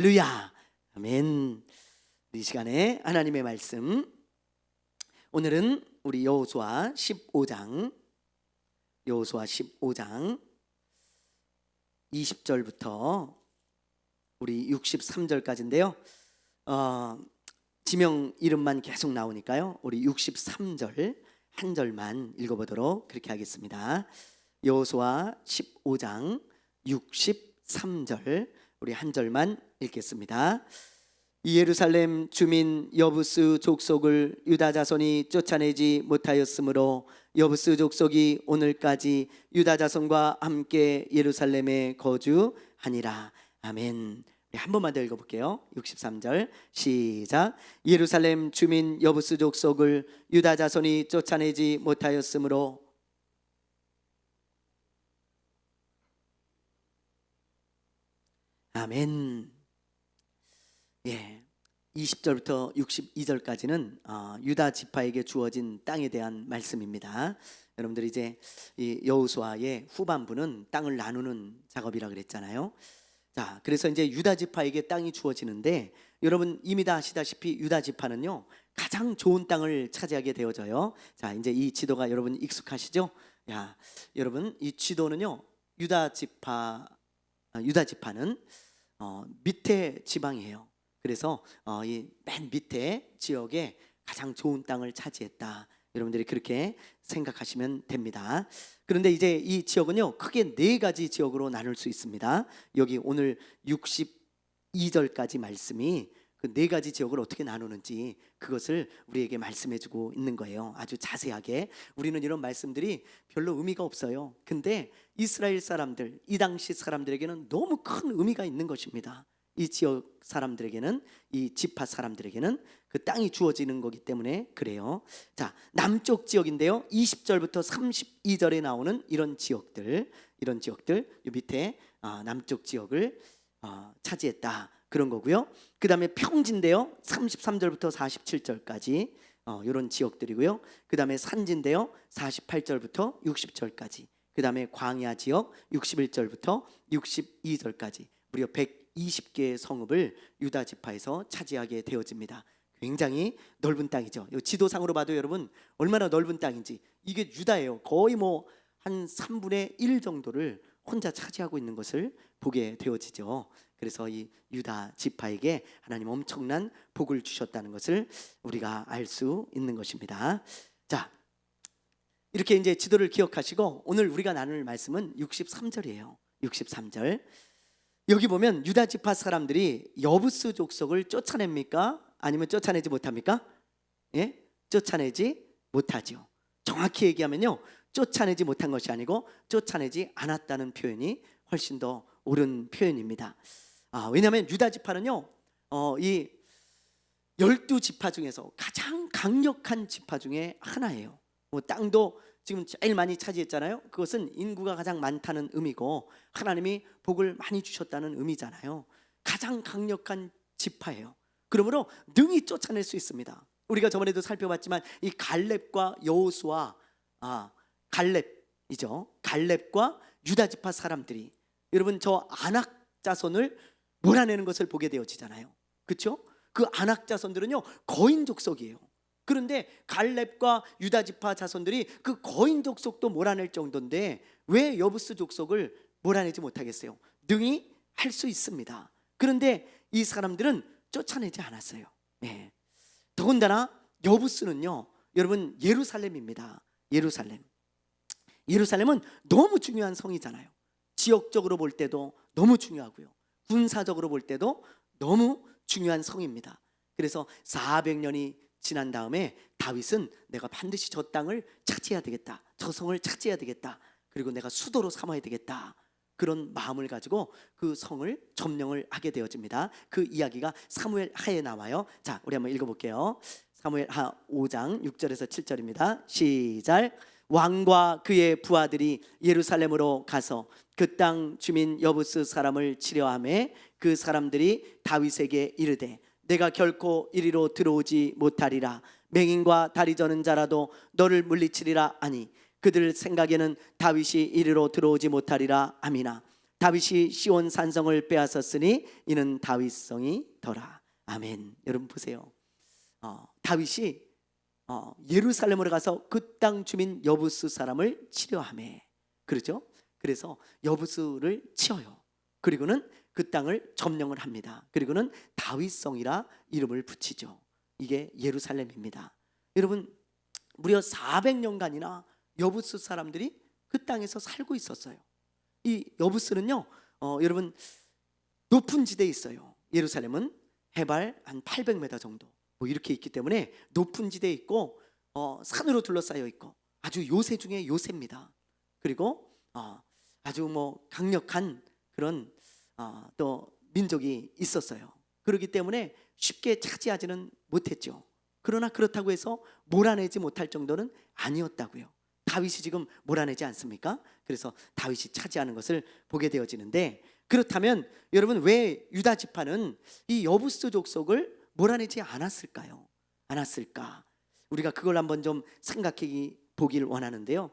할렐루야. 아멘. 이 시간에 하나님의 말씀, 오늘은 우리 여호수아 15장 20절부터 우리 63절까지인데요. 지명 이름만 계속 나오니까요, 우리 63절 한 절만 읽어보도록 그렇게 하겠습니다. 여호수아 15장 63절 우리 한 절만 읽겠습니다. 예루살렘 주민 여부스 족속을 유다 자손이 쫓아내지 못하였으므로 여부스 족속이 오늘까지 유다 자손과 함께 예루살렘에 거주하니라. 아멘. 한 번만 더 읽어볼게요. 63절 시작. 예루살렘 주민 여부스 족속을 유다 자손이 쫓아내지 못하였으므로 아멘. 20절부터 62절까지는 유다 지파에게 주어진 땅에 대한 말씀입니다. 여러분들이 이제 이 여호수아의 후반부는 땅을 나누는 작업이라 그랬잖아요. 자, 그래서 이제 유다 지파에게 땅이 주어지는데, 여러분 이미 다 아시다시피 유다 지파는요 가장 좋은 땅을 차지하게 되어져요. 자, 이제 이 지도가 여러분 익숙하시죠? 여러분 이 지도는요, 유다 지파는 밑에 지방이에요. 그래서 이 맨 밑에 지역에 가장 좋은 땅을 차지했다. 여러분들이 그렇게 생각하시면 됩니다. 그런데 이제 이 지역은요 크게 네 가지 지역으로 나눌 수 있습니다. 여기 오늘 62절까지 말씀이 그 네 가지 지역을 어떻게 나누는지 그것을 우리에게 말씀해주고 있는 거예요. 아주 자세하게. 우리는 이런 말씀들이 별로 의미가 없어요. 근데 이스라엘 사람들, 이 당시 사람들에게는 너무 큰 의미가 있는 것입니다. 이 지역 사람들에게는, 이 지파 사람들에게는 그 땅이 주어지는 거기 때문에 그래요. 자, 남쪽 지역인데요, 20절부터 32절에 나오는 이런 지역들 이 밑에 남쪽 지역을 차지했다, 그런 거고요. 그 다음에 평지인데요, 33절부터 47절까지 이런 지역들이고요. 그 다음에 산지인데요, 48절부터 60절까지. 그 다음에 광야 지역 61절부터 62절까지 무려 120개의 성읍을 유다 지파에서 차지하게 되어집니다. 굉장히 넓은 땅이죠. 지도상으로 봐도 여러분 얼마나 넓은 땅인지, 이게 유다예요. 거의 한 3분의 1 정도를 혼자 차지하고 있는 것을 보게 되어지죠. 그래서 이 유다 지파에게 하나님 엄청난 복을 주셨다는 것을 우리가 알 수 있는 것입니다. 자, 이렇게 이제 지도를 기억하시고 오늘 우리가 나눌 말씀은 63절이에요. 63절. 여기 보면 유다 지파 사람들이 여부스 족속을 쫓아냅니까? 아니면 쫓아내지 못합니까? 쫓아내지 못하죠. 정확히 얘기하면요, 쫓아내지 못한 것이 아니고 쫓아내지 않았다는 표현이 훨씬 더 옳은 표현입니다. 왜냐하면 유다 지파는요 이 12지파 중에서 가장 강력한 지파 중에 하나예요. 땅도 지금 제일 많이 차지했잖아요. 그것은 인구가 가장 많다는 의미고 하나님이 복을 많이 주셨다는 의미잖아요. 가장 강력한 지파예요. 그러므로 능히 쫓아낼 수 있습니다. 우리가 저번에도 살펴봤지만 이 갈렙과 여호수아, 갈렙과 유다 지파 사람들이, 여러분 저 아낙 자손을 몰아내는 것을 보게 되어지잖아요. 그렇죠? 그 아낙 자손들은요 거인 족속이에요. 그런데 갈렙과 유다 지파 자손들이 그 거인 족속도 몰아낼 정도인데 왜 여부스 족속을 몰아내지 못하겠어요? 능히 할 수 있습니다. 그런데 이 사람들은 쫓아내지 않았어요. 더군다나 여부스는요 여러분 예루살렘입니다. 예루살렘은 너무 중요한 성이잖아요. 지역적으로 볼 때도 너무 중요하고요, 군사적으로 볼 때도 너무 중요한 성입니다. 그래서 400년이 지난 다음에 다윗은 내가 반드시 저 땅을 차지해야 되겠다, 저 성을 차지해야 되겠다, 그리고 내가 수도로 삼아야 되겠다, 그런 마음을 가지고 그 성을 점령을 하게 되어집니다. 그 이야기가 사무엘 하에 나와요. 자, 우리 한번 읽어볼게요. 사무엘 하 5장 6절에서 7절입니다. 시작. 왕과 그의 부하들이 예루살렘으로 가서 그 땅 주민 여부스 사람을 치려하며 그 사람들이 다윗에게 이르되 내가 결코 이리로 들어오지 못하리라. 맹인과 다리 저는 자라도 너를 물리치리라 하니 그들 생각에는 다윗이 이리로 들어오지 못하리라. 아미나. 다윗이 시온 산성을 빼앗았으니 이는 다윗성이 더라. 아멘. 여러분 보세요. 다윗이 예루살렘으로 가서 그 땅 주민 여부스 사람을 치려하매, 그렇죠? 그래서 여부스를 치어요. 그리고는 그 땅을 점령을 합니다. 그리고는 다윗성이라 이름을 붙이죠. 이게 예루살렘입니다. 여러분, 무려 400년간이나 여부스 사람들이 그 땅에서 살고 있었어요. 이 여부스는요, 여러분 높은 지대에 있어요. 예루살렘은 해발 한 800m 정도 뭐 이렇게 있기 때문에 높은 지대에 있고 산으로 둘러싸여 있고 아주 요새 중에 요새입니다. 그리고 아주 뭐 강력한 그런 또 민족이 있었어요. 그렇기 때문에 쉽게 차지하지는 못했죠. 그러나 그렇다고 해서 몰아내지 못할 정도는 아니었다고요. 다윗이 지금 몰아내지 않습니까? 그래서 다윗이 차지하는 것을 보게 되어지는데, 그렇다면 여러분 왜 유다 지파는 이 여부스 족속을 몰아내지 않았을까요? 않았을까? 우리가 그걸 한번 좀 생각해 보길 원하는데요.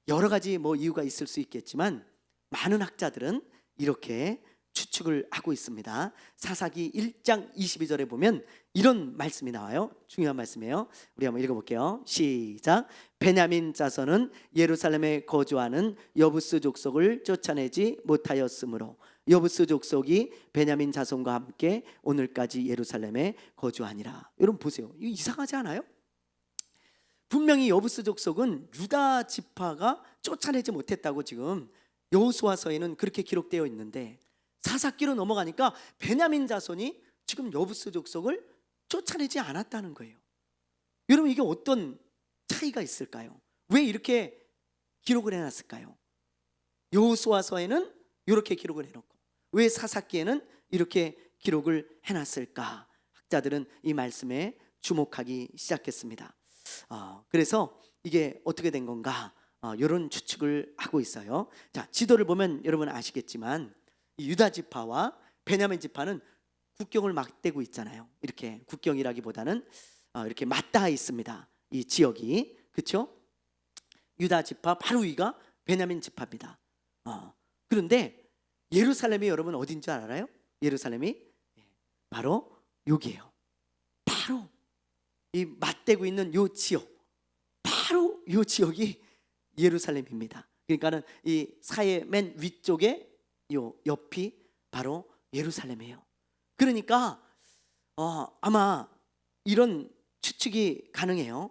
여러 가지 뭐 이유가 있을 수 있겠지만 많은 학자들은 이렇게 추측을 하고 있습니다. 사사기 1장 22절에 보면 이런 말씀이 나와요. 중요한 말씀이에요. 우리 한번 읽어볼게요. 시작. 베냐민 자손은 예루살렘에 거주하는 여부스 족속을 쫓아내지 못하였으므로 여부스 족속이 베냐민 자손과 함께 오늘까지 예루살렘에 거주하니라. 여러분 보세요. 이거 이상하지 않아요? 분명히 여부스 족속은 유다 지파가 쫓아내지 못했다고 지금 여호수아서에는 그렇게 기록되어 있는데, 사사기로 넘어가니까 베냐민 자손이 지금 여부스 족속을 쫓아내지 않았다는 거예요. 여러분 이게 어떤 차이가 있을까요? 왜 이렇게 기록을 해놨을까요? 여호수아서에는 이렇게 기록을 해놓고 왜 사사기에는 이렇게 기록을 해놨을까? 학자들은 이 말씀에 주목하기 시작했습니다. 그래서 이게 어떻게 된 건가? 이런 추측을 하고 있어요. 자, 지도를 보면 여러분 아시겠지만 이 유다 지파와 베냐민 지파는 국경을 맞대고 있잖아요. 이렇게 국경이라기보다는 이렇게 맞닿아 있습니다. 이 지역이, 그렇죠? 유다 지파 바로 위가 베냐민 지파입니다. 그런데 예루살렘이 여러분 어딘 줄 알아요? 예루살렘이 바로 여기예요. 바로 이 맞대고 있는 요 지역, 바로 요 지역이 예루살렘입니다. 그러니까는 이 사해 맨 위쪽에 요 옆이 바로 예루살렘이에요. 그러니까 아마 이런 추측이 가능해요.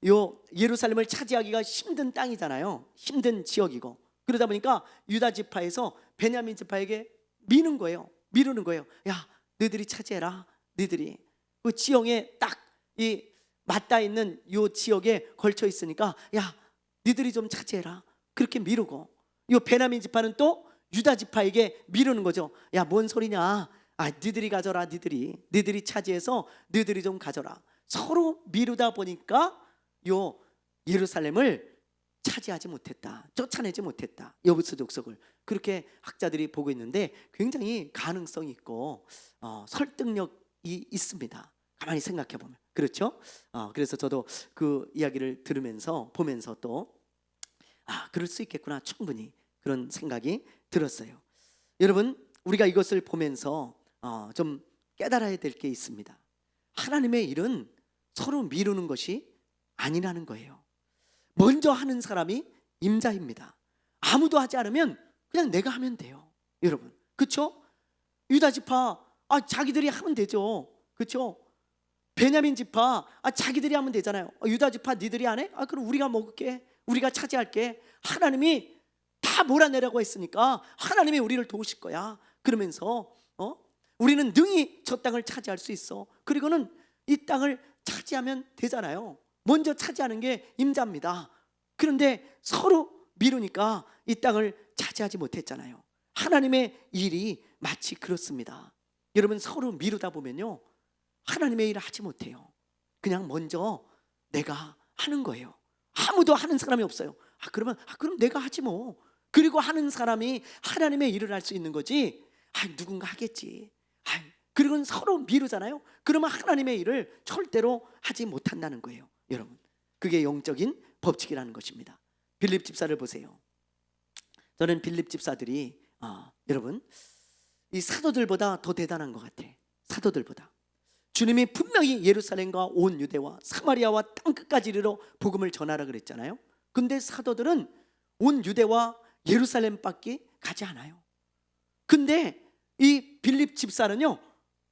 요 예루살렘을 차지하기가 힘든 땅이잖아요. 힘든 지역이고, 그러다 보니까 유다 지파에서 베냐민 지파에게 미는 거예요. 미루는 거예요. 야, 너희들이 차지해라. 너희들이 그 지형에 딱 이 맞닿아 있는 요 지역에 걸쳐 있으니까 야, 너희들이 좀 차지해라. 그렇게 미루고, 요 베냐민 지파는 또 유다 지파에게 미루는 거죠. 야, 뭔 소리냐? 너희들이 가져라. 너희들이 차지해서 너희들이 좀 가져라. 서로 미루다 보니까 요 예루살렘을 차지하지 못했다. 쫓아내지 못했다. 여부스 족속을. 그렇게 학자들이 보고 있는데 굉장히 가능성이 있고 설득력이 있습니다. 가만히 생각해 보면. 그렇죠? 그래서 저도 그 이야기를 들으면서 보면서 또 그럴 수 있겠구나. 충분히 그런 생각이 들었어요. 여러분, 우리가 이것을 보면서 좀 깨달아야 될 게 있습니다. 하나님의 일은 서로 미루는 것이 아니라는 거예요. 먼저 하는 사람이 임자입니다. 아무도 하지 않으면 그냥 내가 하면 돼요. 여러분, 그렇죠? 유다 지파 자기들이 하면 되죠. 그렇죠? 베냐민 지파 자기들이 하면 되잖아요. 유다 지파 니들이 안 해? 그럼 우리가 먹을게. 우리가 차지할게. 하나님이 다 몰아내라고 했으니까 하나님이 우리를 도우실 거야. 그러면서 우리는 능히 저 땅을 차지할 수 있어. 그리고는 이 땅을 차지하면 되잖아요. 먼저 차지하는 게 임자입니다. 그런데 서로 미루니까 이 땅을 차지하지 못했잖아요. 하나님의 일이 마치 그렇습니다. 여러분, 서로 미루다 보면요, 하나님의 일을 하지 못해요. 그냥 먼저 내가 하는 거예요. 아무도 하는 사람이 없어요. 그럼 내가 하지 뭐. 그리고 하는 사람이 하나님의 일을 할 수 있는 거지. 누군가 하겠지. 그리고는 서로 미루잖아요. 그러면 하나님의 일을 절대로 하지 못한다는 거예요. 여러분, 그게 영적인 법칙이라는 것입니다. 빌립 집사를 보세요. 저는 빌립 집사들이 여러분, 이 사도들보다 더 대단한 것 같아. 사도들보다. 주님이 분명히 예루살렘과 온 유대와 사마리아와 땅끝까지 이르러 복음을 전하라 그랬잖아요. 근데 사도들은 온 유대와 예루살렘밖에 가지 않아요. 근데 이 빌립 집사는요,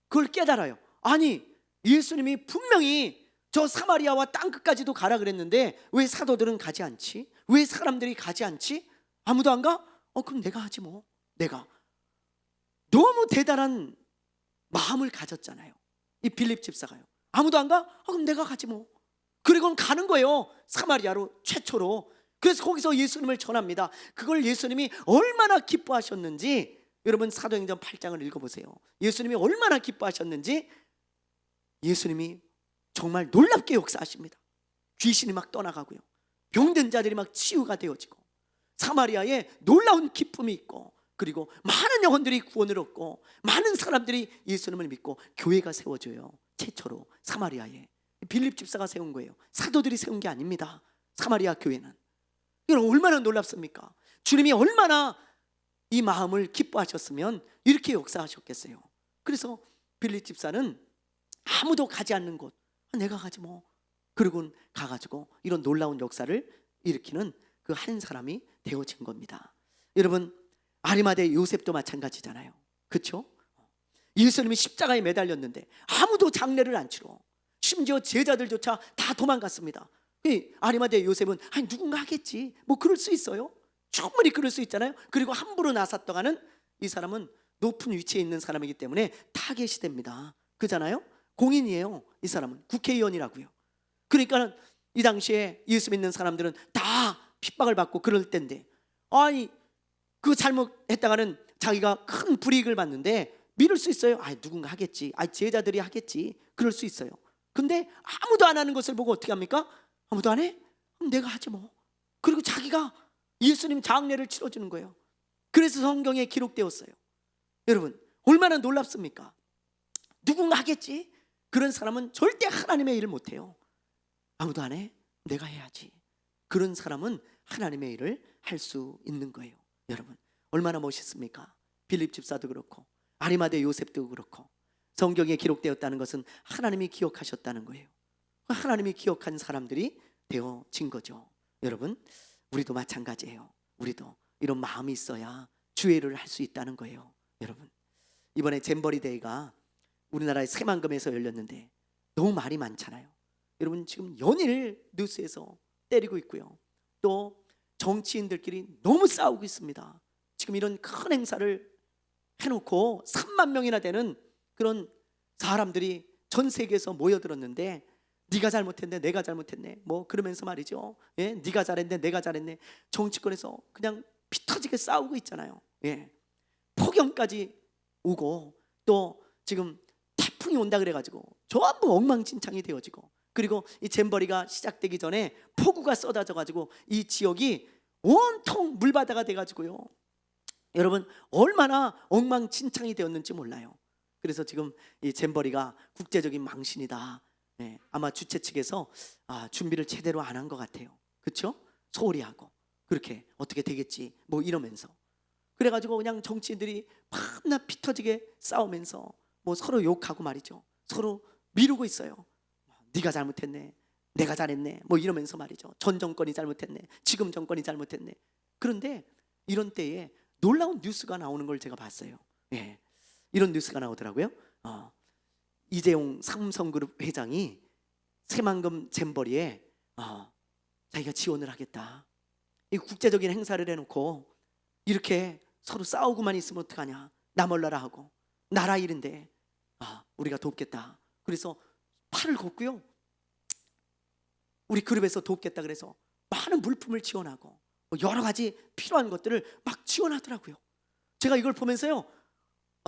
그걸 깨달아요. 아니, 예수님이 분명히 저 사마리아와 땅끝까지도 가라 그랬는데 왜 사도들은 가지 않지? 왜 사람들이 가지 않지? 아무도 안 가? 그럼 내가 하지 뭐. 내가. 너무 대단한 마음을 가졌잖아요, 이 빌립 집사가요. 아무도 안 가? 그럼 내가 가지 뭐. 그리고는 가는 거예요, 사마리아로 최초로. 그래서 거기서 예수님을 전합니다. 그걸 예수님이 얼마나 기뻐하셨는지 여러분 사도행전 8장을 읽어보세요. 예수님이 얼마나 기뻐하셨는지 예수님이 정말 놀랍게 역사하십니다. 귀신이 막 떠나가고요, 병든 자들이 막 치유가 되어지고, 사마리아에 놀라운 기쁨이 있고, 그리고 많은 영혼들이 구원을 얻고, 많은 사람들이 예수님을 믿고 교회가 세워져요. 최초로 사마리아에. 빌립 집사가 세운 거예요. 사도들이 세운 게 아닙니다, 사마리아 교회는. 이건 얼마나 놀랍습니까? 주님이 얼마나 이 마음을 기뻐하셨으면 이렇게 역사하셨겠어요. 그래서 빌립 집사는 아무도 가지 않는 곳, 내가 가지 뭐. 그리고는 가가지고 이런 놀라운 역사를 일으키는 그 한 사람이 되어진 겁니다. 여러분, 아리마대 요셉도 마찬가지잖아요. 그렇죠? 예수님이 십자가에 매달렸는데 아무도 장례를 안 치러, 심지어 제자들조차 다 도망갔습니다. 이 아리마대 요셉은 아니 누군가 하겠지, 뭐 그럴 수 있어요. 충분히 그럴 수 있잖아요. 그리고 함부로 나섰다가는 이 사람은 높은 위치에 있는 사람이기 때문에 타겟이 됩니다. 그잖아요. 공인이에요. 이 사람은 국회의원이라고요. 그러니까 이 당시에 예수 믿는 사람들은 다 핍박을 받고 그럴 때인데, 아니 그 잘못했다가는 자기가 큰 불이익을 받는데 믿을 수 있어요. 누군가 하겠지, 제자들이 하겠지, 그럴 수 있어요. 근데 아무도 안 하는 것을 보고 어떻게 합니까? 아무도 안 해? 그럼 내가 하지 뭐. 그리고 자기가 예수님 장례를 치러주는 거예요. 그래서 성경에 기록되었어요. 여러분, 얼마나 놀랍습니까? 누군가 하겠지? 그런 사람은 절대 하나님의 일을 못해요. 아무도 안 해? 내가 해야지. 그런 사람은 하나님의 일을 할 수 있는 거예요. 여러분, 얼마나 멋있습니까? 빌립 집사도 그렇고 아리마대 요셉도 그렇고, 성경에 기록되었다는 것은 하나님이 기억하셨다는 거예요. 하나님이 기억한 사람들이 되어진 거죠. 여러분, 우리도 마찬가지예요. 우리도 이런 마음이 있어야 주회를 할 수 있다는 거예요. 여러분, 이번에 잼버리 데이가 우리나라의 새만금에서 열렸는데 너무 말이 많잖아요. 여러분, 지금 연일 뉴스에서 때리고 있고요, 또 정치인들끼리 너무 싸우고 있습니다. 지금 이런 큰 행사를 해놓고 3만 명이나 되는 그런 사람들이 전 세계에서 모여들었는데 네가 잘못했네, 내가 잘못했네, 뭐 그러면서 말이죠. 네가 잘했네, 내가 잘했네. 정치권에서 그냥 피 터지게 싸우고 있잖아요. 폭염까지 오고, 또 지금 태풍이 온다 그래가지고 전부 엉망진창이 되어지고, 그리고 이 잼버리가 시작되기 전에 폭우가 쏟아져가지고 이 지역이 온통 물바다가 돼가지고요, 여러분 얼마나 엉망진창이 되었는지 몰라요. 그래서 지금 이 잼버리가 국제적인 망신이다. 아마 주최 측에서 준비를 제대로 안 한 것 같아요. 그렇죠? 소홀히 하고 그렇게 어떻게 되겠지 뭐 이러면서, 그래가지고 그냥 정치인들이 밤낮 피 터지게 싸우면서 뭐 서로 욕하고 말이죠. 서로 미루고 있어요. 네가 잘못했네, 내가 잘했네, 뭐 이러면서 말이죠. 전 정권이 잘못했네, 지금 정권이 잘못했네. 그런데 이런 때에 놀라운 뉴스가 나오는 걸 제가 봤어요. 이런 뉴스가 나오더라고요. 이재용 삼성그룹 회장이 새만금 잼버리에 자기가 지원을 하겠다. 이 국제적인 행사를 해놓고 이렇게 서로 싸우고만 있으면 어떡하냐, 나 몰라라 하고, 나라 일인데 우리가 돕겠다. 그래서 팔을 걷고요, 우리 그룹에서 돕겠다 그래서 많은 물품을 지원하고 여러 가지 필요한 것들을 막 지원하더라고요. 제가 이걸 보면서요,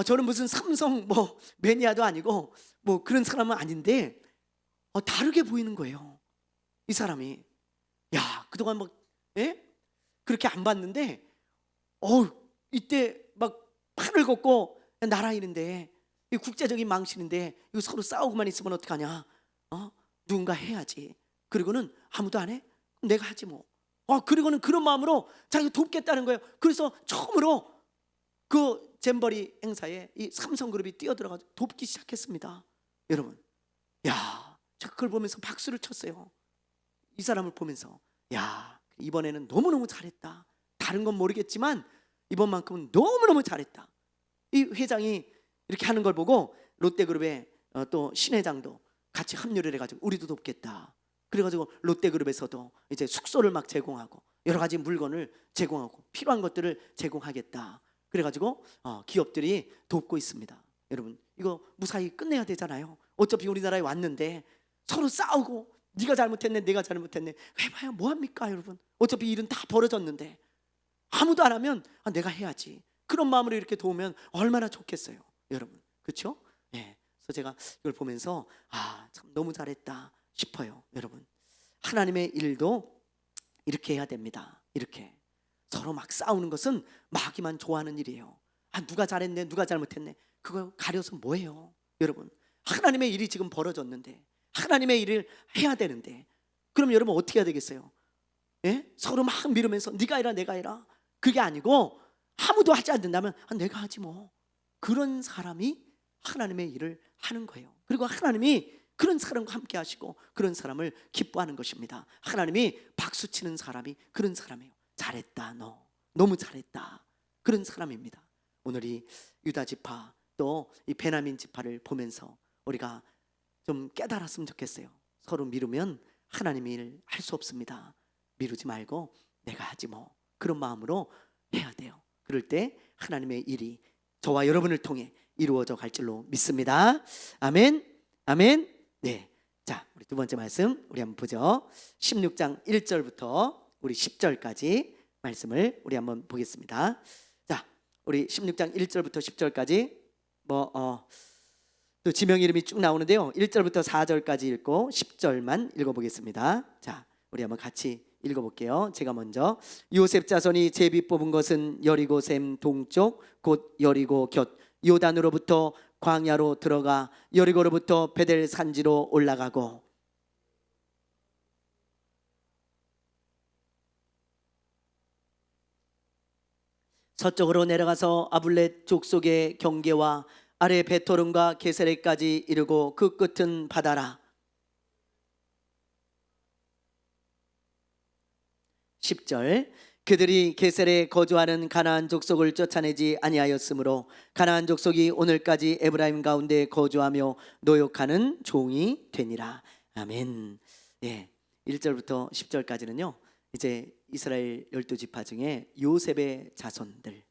저는 무슨 삼성 뭐 매니아도 아니고 뭐 그런 사람은 아닌데 다르게 보이는 거예요. 이 사람이, 야, 그동안 막 그렇게 안 봤는데 이때 막 팔을 걷고 나라 일인데, 이 국제적인 망신인데 이거 서로 싸우고만 있으면 어떡하냐, 누군가 해야지. 그리고는 아무도 안 해? 내가 하지 뭐. 그리고는 그런 마음으로 자기가 돕겠다는 거예요. 그래서 처음으로 그 잼버리 행사에 이 삼성그룹이 뛰어들어가서 돕기 시작했습니다. 여러분, 야, 저 그걸 보면서 박수를 쳤어요. 이 사람을 보면서, 야, 이번에는 너무너무 잘했다. 다른 건 모르겠지만 이번만큼은 너무너무 잘했다. 이 회장이 이렇게 하는 걸 보고 롯데그룹의 또 신회장도 같이 합류를 해가지고 우리도 돕겠다. 그래가지고 롯데그룹에서도 이제 숙소를 막 제공하고 여러 가지 물건을 제공하고 필요한 것들을 제공하겠다. 그래가지고 기업들이 돕고 있습니다. 여러분, 이거 무사히 끝내야 되잖아요. 어차피 우리나라에 왔는데 서로 싸우고 네가 잘못했네 내가 잘못했네 해봐야 뭐합니까 여러분. 어차피 일은 다 벌어졌는데 아무도 안 하면 내가 해야지. 그런 마음으로 이렇게 도우면 얼마나 좋겠어요 여러분. 그렇죠? 예. 그래서 제가 이걸 보면서 참 너무 잘했다 싶어요 여러분. 하나님의 일도 이렇게 해야 됩니다. 이렇게 서로 막 싸우는 것은 마귀만 좋아하는 일이에요. 누가 잘했네 누가 잘못했네 그거 가려서 뭐해요 여러분. 하나님의 일이 지금 벌어졌는데 하나님의 일을 해야 되는데 그럼 여러분 어떻게 해야 되겠어요? 예? 서로 막 미루면서 네가 해라 내가 해라 그게 아니고 아무도 하지 않는다면 내가 하지 뭐. 그런 사람이 하나님의 일을 하는 거예요. 그리고 하나님이 그런 사람과 함께 하시고 그런 사람을 기뻐하는 것입니다. 하나님이 박수치는 사람이 그런 사람이에요. 잘했다 너 너무 잘했다 그런 사람입니다. 오늘 이 유다 지파 또 이 베냐민 지파를 보면서 우리가 좀 깨달았으면 좋겠어요. 서로 미루면 하나님의 일을 할 수 없습니다. 미루지 말고 내가 하지 뭐 그런 마음으로 해야 돼요. 그럴 때 하나님의 일이 저와 여러분을 통해 이루어져 갈 줄로 믿습니다. 아멘 아멘. 네, 자 우리 두 번째 말씀 우리 한번 보죠. 16장 1절부터 우리 10절까지 말씀을 우리 한번 보겠습니다. 자 우리 16장 1절부터 10절까지 또 지명 이름이 쭉 나오는데요. 1절부터 4절까지 읽고 10절만 읽어보겠습니다. 자 우리 한번 같이 읽어볼게요. 제가 먼저 요셉 자손이 제비 뽑은 것은 여리고 샘 동쪽 곧 여리고 곁 요단으로부터 광야로 들어가 여리고로부터 베델 산지로 올라가고 서쪽으로 내려가서 아블렛 족속의 경계와 아래 베토름과 게세레까지 이르고 그 끝은 바다라. 10절 그들이 게셀에 거주하는 가나안 족속을 쫓아내지 아니하였으므로 가나안 족속이 오늘까지 에브라임 가운데 거주하며 노역하는 종이 되니라. 아멘. 예, 1절부터 10절까지는요 이제 이스라엘 12지파 중에 요셉의 자손들.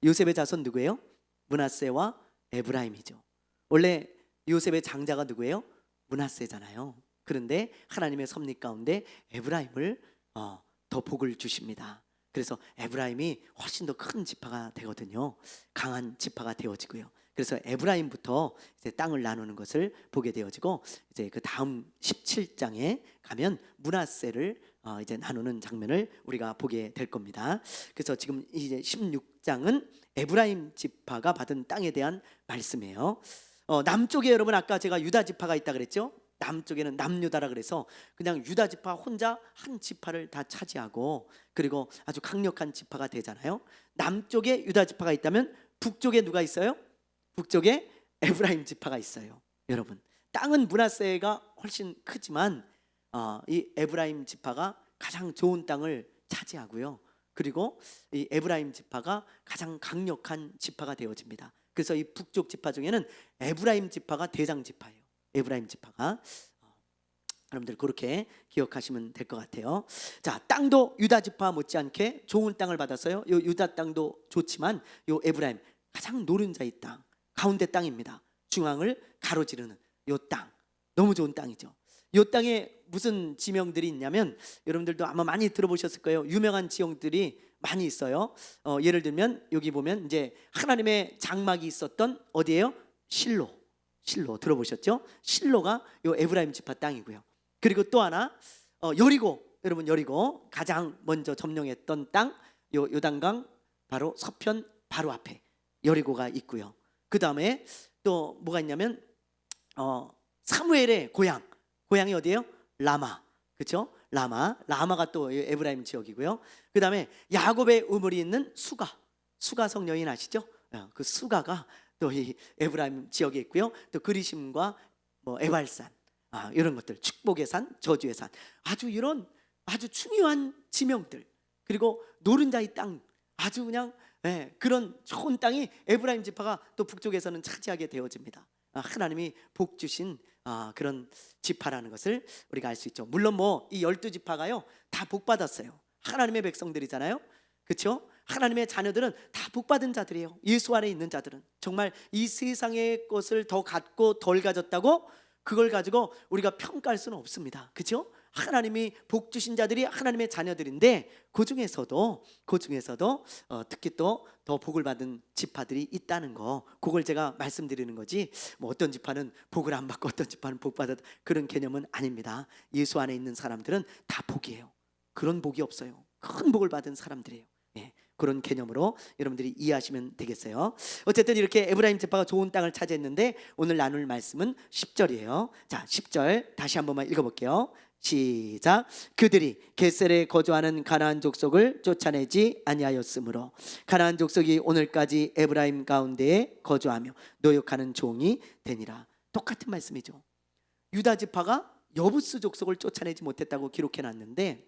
요셉의 자손 누구예요? 므낫세와 에브라임이죠. 원래 요셉의 장자가 누구예요? 므낫세잖아요. 그런데 하나님의 섭리 가운데 에브라임을 더 복을 주십니다. 그래서 에브라임이 훨씬 더 큰 지파가 되거든요. 강한 지파가 되어지고요. 그래서 에브라임부터 이제 땅을 나누는 것을 보게 되어지고 이제 그 다음 17장에 가면 므낫세를 이제 나누는 장면을 우리가 보게 될 겁니다. 그래서 지금 이제 16장은 에브라임 지파가 받은 땅에 대한 말씀이에요. 남쪽에 여러분 아까 제가 유다 지파가 있다 그랬죠? 남쪽에는 남유다라 그래서 그냥 유다 지파 혼자 한 지파를 다 차지하고 그리고 아주 강력한 지파가 되잖아요. 남쪽에 유다 지파가 있다면 북쪽에 누가 있어요? 북쪽에 에브라임 지파가 있어요. 여러분 땅은 므낫세가 훨씬 크지만 이 에브라임 지파가 가장 좋은 땅을 차지하고요. 그리고 이 에브라임 지파가 가장 강력한 지파가 되어집니다. 그래서 이 북쪽 지파 중에는 에브라임 지파가 대장 지파예요. 에브라임 지파가 여러분들 그렇게 기억하시면 될 것 같아요. 자, 땅도 유다 지파 못지않게 좋은 땅을 받았어요. 요 유다 땅도 좋지만 요 에브라임 가장 노른자의 땅, 가운데 땅입니다. 중앙을 가로지르는 요 땅, 너무 좋은 땅이죠. 요 땅에 무슨 지명들이 있냐면 여러분들도 아마 많이 들어보셨을 거예요. 유명한 지형들이 많이 있어요. 예를 들면 여기 보면 이제 하나님의 장막이 있었던 어디예요? 실로 들어보셨죠? 실로가 요 에브라임 지파 땅이고요. 그리고 또 하나 여리고, 여러분 여리고 가장 먼저 점령했던 땅, 요 요단강 바로 서편 바로 앞에 여리고가 있고요. 그 다음에 또 뭐가 있냐면 사무엘의 고향이 어디예요? 라마, 그렇죠? 라마가 또 에브라임 지역이고요. 그 다음에 야곱의 우물이 있는 수가 성녀인 아시죠? 그 수가가 또 이 에브라임 지역에 있고요. 또 그리심과 뭐 에발산, 이런 것들, 축복의 산, 저주의 산, 아주 이런 아주 중요한 지명들, 그리고 노른자의 땅, 아주 그냥 그런 좋은 땅이 에브라임 지파가 또 북쪽에서는 차지하게 되어집니다. 하나님이 복 주신 그런 지파라는 것을 우리가 알 수 있죠. 물론 뭐 이 12지파가요 다 복 받았어요. 하나님의 백성들이잖아요. 그렇죠? 하나님의 자녀들은 다 복받은 자들이에요. 예수 안에 있는 자들은 정말 이 세상의 것을 더 갖고 덜 가졌다고 그걸 가지고 우리가 평가할 수는 없습니다. 그렇죠? 하나님이 복 주신 자들이 하나님의 자녀들인데 그 중에서도 특히 또 더 복을 받은 지파들이 있다는 거, 그걸 제가 말씀드리는 거지 뭐 어떤 지파는 복을 안 받고 어떤 지파는 복 받았다 그런 개념은 아닙니다. 예수 안에 있는 사람들은 다 복이에요. 그런 복이 없어요. 큰 복을 받은 사람들이에요. 그런 개념으로 여러분들이 이해하시면 되겠어요. 어쨌든 이렇게 에브라임 지파가 좋은 땅을 차지했는데 오늘 나눌 말씀은 10절이에요. 자, 10절 다시 한 번만 읽어볼게요. 시작. 그들이 게셀에 거주하는 가나안 족속을 쫓아내지 아니하였으므로 가나안 족속이 오늘까지 에브라임 가운데에 거주하며 노역하는 종이 되니라. 똑같은 말씀이죠. 유다 지파가 여부스 족속을 쫓아내지 못했다고 기록해 놨는데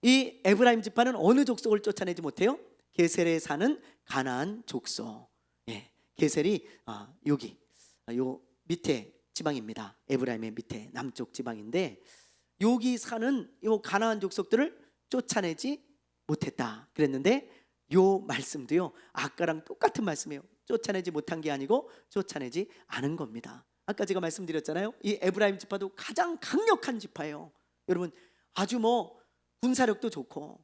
이 에브라임 지파는 어느 족속을 쫓아내지 못해요? 게셀에 사는 가나안 족속. 게셀이 여기 요 밑에 지방입니다. 에브라임의 밑에 남쪽 지방인데 여기 사는 요 가나안 족속들을 쫓아내지 못했다 그랬는데 요 말씀도요 아까랑 똑같은 말씀이에요. 쫓아내지 못한 게 아니고 쫓아내지 않은 겁니다. 아까 제가 말씀드렸잖아요. 이 에브라임 지파도 가장 강력한 지파예요. 여러분 아주 뭐 군사력도 좋고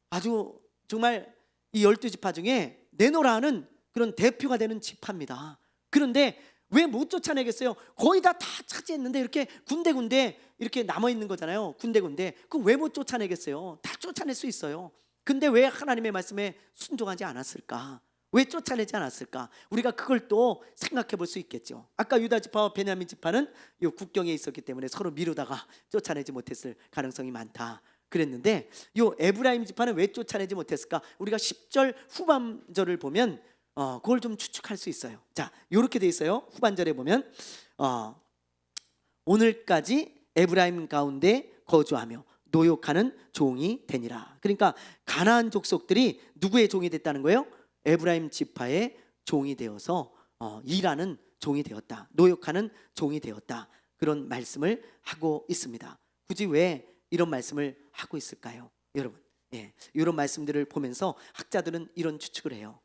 아주 정말 이 12지파 중에 내노라 하는 그런 대표가 되는 지파입니다. 그런데 왜 못 쫓아내겠어요? 거의 다 차지했는데 이렇게 군데군데 이렇게 남아있는 거잖아요. 군데군데 그거 왜 못 쫓아내겠어요? 다 쫓아낼 수 있어요. 근데 왜 하나님의 말씀에 순종하지 않았을까? 왜 쫓아내지 않았을까? 우리가 그걸 또 생각해 볼 수 있겠죠. 아까 유다 지파와 베냐민 지파는 이 국경에 있었기 때문에 서로 미루다가 쫓아내지 못했을 가능성이 많다 그랬는데 이 에브라임 지파는 왜 쫓아내지 못했을까? 우리가 10절 후반절을 보면 그걸 좀 추측할 수 있어요. 자, 이렇게 돼 있어요. 후반절에 보면 오늘까지 에브라임 가운데 거주하며 노역하는 종이 되니라. 그러니까 가나안 족속들이 누구의 종이 됐다는 거예요? 에브라임 지파의 종이 되어서 일하는 종이 되었다. 노역하는 종이 되었다. 그런 말씀을 하고 있습니다. 굳이 왜 이런 말씀을 하고 있을까요? 여러분, 이런 말씀들을 보면서 학자들은 이런 추측을 해요.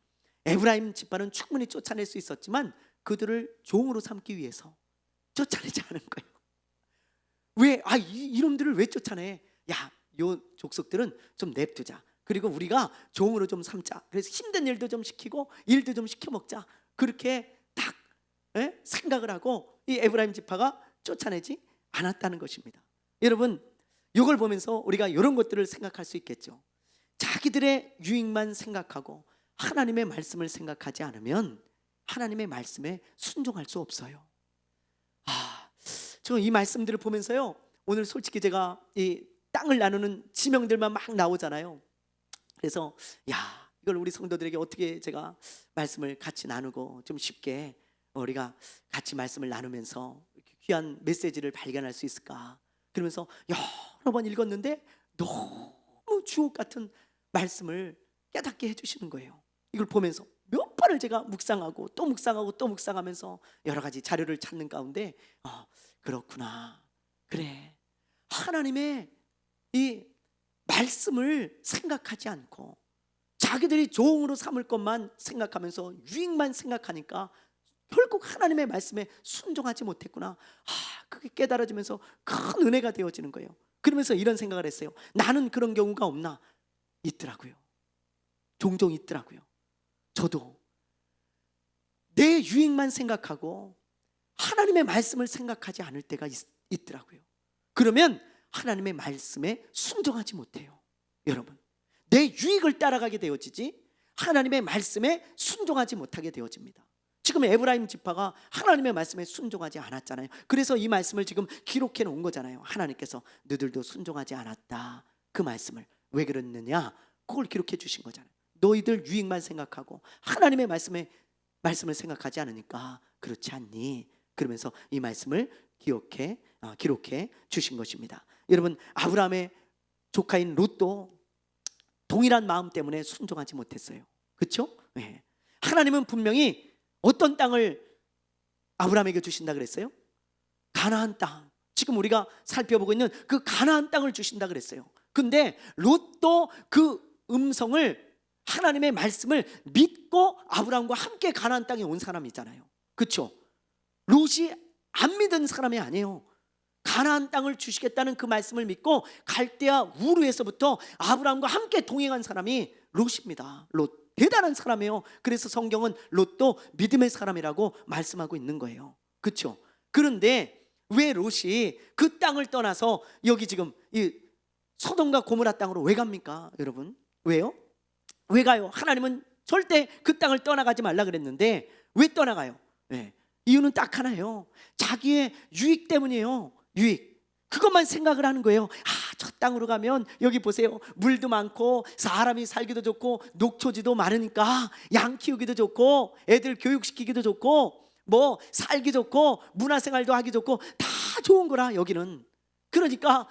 에브라임 지파는 충분히 쫓아낼 수 있었지만 그들을 종으로 삼기 위해서 쫓아내지 않은 거예요. 왜? 이놈들을 왜 쫓아내? 야, 요 족속들은 좀 냅두자. 그리고 우리가 종으로 좀 삼자. 그래서 힘든 일도 좀 시키고 일도 좀 시켜 먹자. 그렇게 딱 생각을 하고 이 에브라임 지파가 쫓아내지 않았다는 것입니다. 여러분, 이걸 보면서 우리가 이런 것들을 생각할 수 있겠죠. 자기들의 유익만 생각하고 하나님의 말씀을 생각하지 않으면 하나님의 말씀에 순종할 수 없어요. 저 이 말씀들을 보면서요, 오늘 솔직히 제가 이 땅을 나누는 지명들만 막 나오잖아요. 그래서 이걸 우리 성도들에게 어떻게 제가 말씀을 같이 나누고 좀 쉽게 우리가 같이 말씀을 나누면서 이렇게 귀한 메시지를 발견할 수 있을까? 그러면서 여러 번 읽었는데 너무 주옥 같은 말씀을 깨닫게 해주시는 거예요. 이걸 보면서 몇 번을 제가 묵상하고 또 묵상하고 또 묵상하면서 여러 가지 자료를 찾는 가운데 그렇구나, 그래, 하나님의 이 말씀을 생각하지 않고 자기들이 종으로 삼을 것만 생각하면서 유익만 생각하니까 결국 하나님의 말씀에 순종하지 못했구나. 그게 깨달아지면서 큰 은혜가 되어지는 거예요. 그러면서 이런 생각을 했어요. 나는 그런 경우가 없나? 있더라고요. 종종 있더라고요. 저도 내 유익만 생각하고 하나님의 말씀을 생각하지 않을 때가 있더라고요. 그러면 하나님의 말씀에 순종하지 못해요. 여러분, 내 유익을 따라가게 되어지지 하나님의 말씀에 순종하지 못하게 되어집니다. 지금 에브라임 지파가 하나님의 말씀에 순종하지 않았잖아요. 그래서 이 말씀을 지금 기록해 놓은 거잖아요. 하나님께서 너희들도 순종하지 않았다. 그 말씀을 왜 그랬느냐? 그걸 기록해 주신 거잖아요. 너희들 유익만 생각하고 하나님의 말씀을 생각하지 않으니까 그렇지 않니? 그러면서 이 말씀을 기록해 주신 것입니다. 여러분, 아브라함의 조카인 롯도 동일한 마음 때문에 순종하지 못했어요. 그렇죠? 네. 하나님은 분명히 어떤 땅을 아브라함에게 주신다 그랬어요? 가나안 땅. 지금 우리가 살펴보고 있는 그 가나안 땅을 주신다 그랬어요. 근데 롯도 그 음성을, 하나님의 말씀을 믿고 아브라함과 함께 가나안 땅에 온 사람이잖아요. 그렇죠? 롯이 안 믿은 사람이 아니에요. 가나안 땅을 주시겠다는 그 말씀을 믿고 갈대아 우르에서부터 아브라함과 함께 동행한 사람이 롯입니다. 롯 대단한 사람이에요. 그래서 성경은 롯도 믿음의 사람이라고 말씀하고 있는 거예요. 그렇죠? 그런데 왜 롯이 그 땅을 떠나서 여기 지금 이 소돔과 고모라 땅으로 왜 갑니까? 여러분, 왜요? 왜 가요? 하나님은 절대 그 땅을 떠나가지 말라 그랬는데 왜 떠나가요? 네. 이유는 딱 하나예요. 자기의 유익 때문이에요. 유익. 그것만 생각을 하는 거예요. 저 땅으로 가면 여기 보세요, 물도 많고 사람이 살기도 좋고 녹초지도 많으니까 양 키우기도 좋고 애들 교육시키기도 좋고 뭐 살기 좋고 문화생활도 하기 좋고 다 좋은 거라 여기는. 그러니까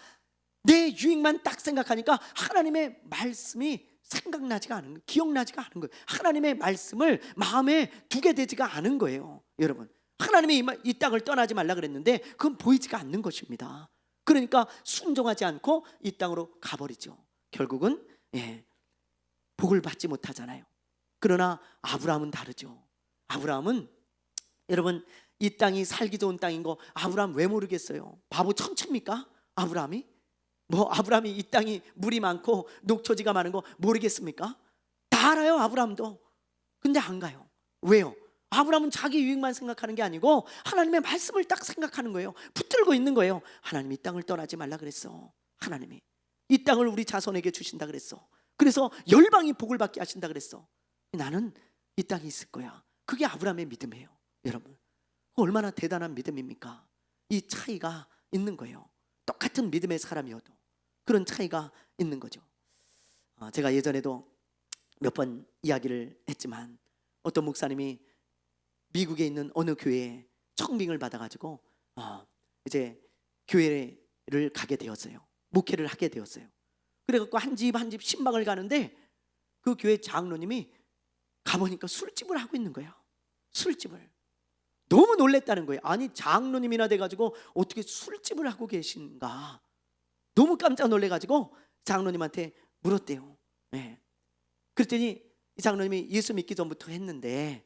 내 유익만 딱 생각하니까 하나님의 말씀이 생각나지가 않은 거예요. 기억나지가 않은 거예요. 하나님의 말씀을 마음에 두게 되지가 않은 거예요. 여러분, 하나님이 이 땅을 떠나지 말라 그랬는데 그건 보이지가 않는 것입니다. 그러니까 순종하지 않고 이 땅으로 가버리죠. 결국은 복을 받지 못하잖아요. 그러나 아브라함은 다르죠. 아브라함은, 여러분, 이 땅이 살기 좋은 땅인 거 아브라함 왜 모르겠어요? 바보 천치입니까? 아브라함이? 아브라함이 이 땅이 물이 많고 녹초지가 많은 거 모르겠습니까? 다 알아요, 아브라함도. 근데 안 가요. 왜요? 아브라함은 자기 유익만 생각하는 게 아니고 하나님의 말씀을 딱 생각하는 거예요. 붙들고 있는 거예요. 하나님이 이 땅을 떠나지 말라 그랬어. 하나님이 이 땅을 우리 자손에게 주신다 그랬어. 그래서 열방이 복을 받게 하신다 그랬어. 나는 이 땅에 있을 거야. 그게 아브라함의 믿음이에요. 여러분, 얼마나 대단한 믿음입니까? 이 차이가 있는 거예요. 똑같은 믿음의 사람이어도 그런 차이가 있는 거죠. 제가 예전에도 몇 번 이야기를 했지만 어떤 목사님이 미국에 있는 어느 교회에 청빙을 받아가지고 이제 교회를 가게 되었어요. 목회를 하게 되었어요. 그래갖고 한 집 한 집 신방을 가는데 그 교회 장로님이 가보니까 술집을 하고 있는 거예요. 술집을. 너무 놀랬다는 거예요. 아니, 장로님이나 돼가지고 어떻게 술집을 하고 계신가. 너무 깜짝 놀래가지고 장로님한테 물었대요. 네. 그랬더니 이 장로님이 예수 믿기 전부터 했는데,